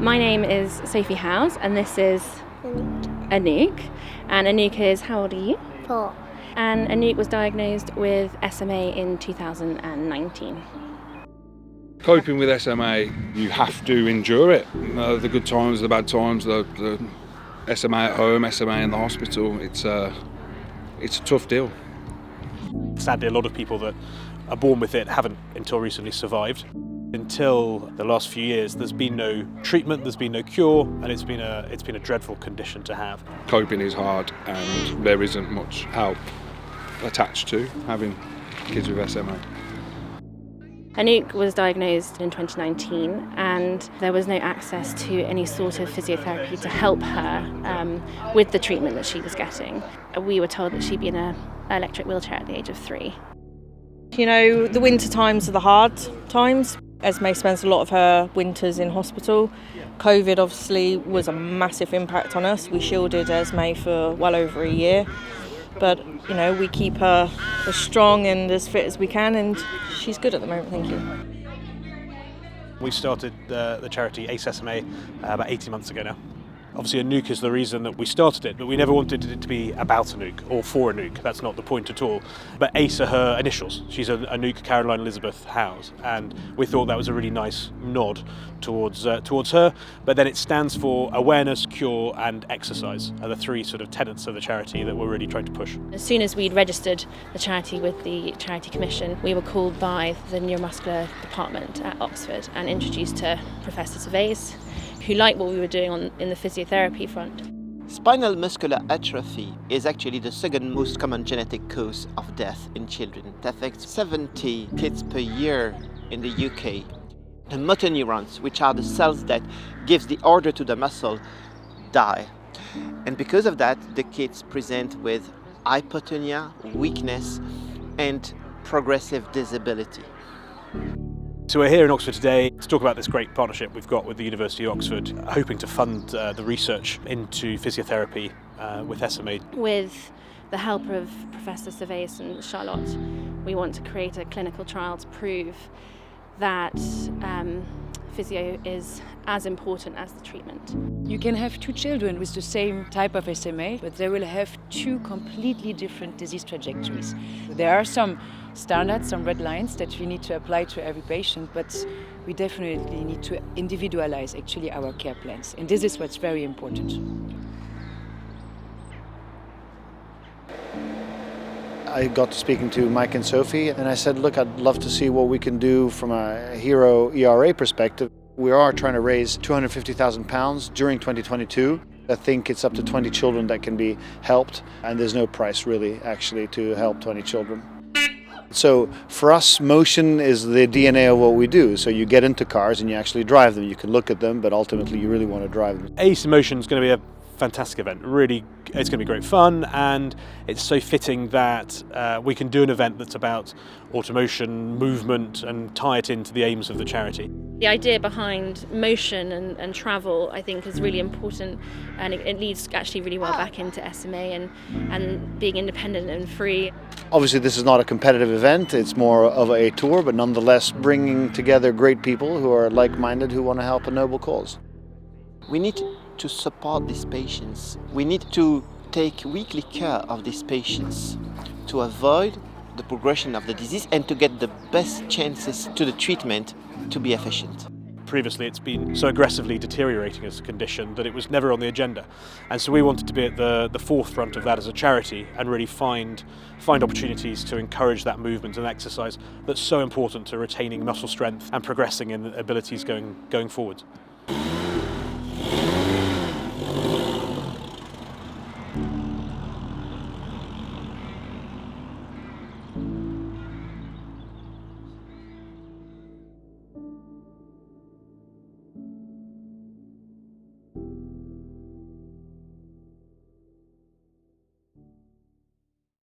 My name is Sophie Howes and this is Anouk. And Anouk is, how old are you? 4. And Anouk was diagnosed with SMA in 2019. Coping with SMA, you have to endure it. The good times, the bad times, the SMA at home, SMA in the hospital. It's a tough deal. Sadly, a lot of people that are born with it haven't until recently survived. Until the last few years, there's been no treatment, there's been no cure, and it's been a dreadful condition to have. Coping is hard, and there isn't much help attached to having kids with SMA. Anouk was diagnosed in 2019 and there was no access to any sort of physiotherapy to help her with the treatment that she was getting. We were told that she'd be in an electric wheelchair at the age of 3. You know, the winter times are the hard times. Esme spends a lot of her winters in hospital. COVID obviously was a massive impact on us. We shielded Esme for well over a year. But, you know, we keep her as strong and as fit as we can, and she's good at the moment, thank you. We started the charity A.C.E. about 18 months ago now. Obviously Anouk is the reason that we started it, but we never wanted it to be about Anouk or for Anouk. That's not the point at all. But ACE are her initials. She's Anouk Caroline Elizabeth Howes, and we thought that was a really nice nod towards her. But then it stands for awareness, cure and exercise are the 3 sort of tenets of the charity that we're really trying to push. As soon as we'd registered the charity with the Charity Commission, we were called by the neuromuscular department at Oxford and introduced to Professor Gervais, who liked what we were doing in the physiotherapy front. Spinal muscular atrophy is actually the second most common genetic cause of death in children. It affects 70 kids per year in the UK. The motor neurons, which are the cells that gives the order to the muscle, die. And because of that, the kids present with hypotonia, weakness, and progressive disability. So we're here in Oxford today to talk about this great partnership we've got with the University of Oxford, hoping to fund the research into physiotherapy with SMA. With the help of Professor Gervais and Charlotte, we want to create a clinical trial to prove that physio is as important as the treatment. You can have 2 children with the same type of SMA, but they will have 2 completely different disease trajectories. There are some standards, some red lines that we need to apply to every patient, but we definitely need to individualize actually our care plans, and this is what's very important. I got to speaking to Mike and Sophie, and I said, look, I'd love to see what we can do from a Hero ERA perspective. We are trying to raise £250,000 during 2022. I think it's up to 20 children that can be helped, and there's no price really actually to help 20 children. So for us, motion is the DNA of what we do. So you get into cars and you actually drive them. You can look at them, but ultimately you really want to drive them. ACE Motion is going to be a fantastic event. Really, it's going to be great fun, and it's so fitting that we can do an event that's about automotion, movement, and tie it into the aims of the charity. The idea behind motion and travel, I think, is really important, and it leads actually really well back into SMA and being independent and free. Obviously this is not a competitive event, it's more of a tour, but nonetheless bringing together great people who are like-minded, who want to help a noble cause. We need to support these patients. We need to take weekly care of these patients to avoid the progression of the disease and to get the best chances to the treatment to be efficient. Previously it's been so aggressively deteriorating as a condition that it was never on the agenda, and so we wanted to be at the forefront of that as a charity and really find opportunities to encourage that movement and exercise that's so important to retaining muscle strength and progressing in abilities going forward.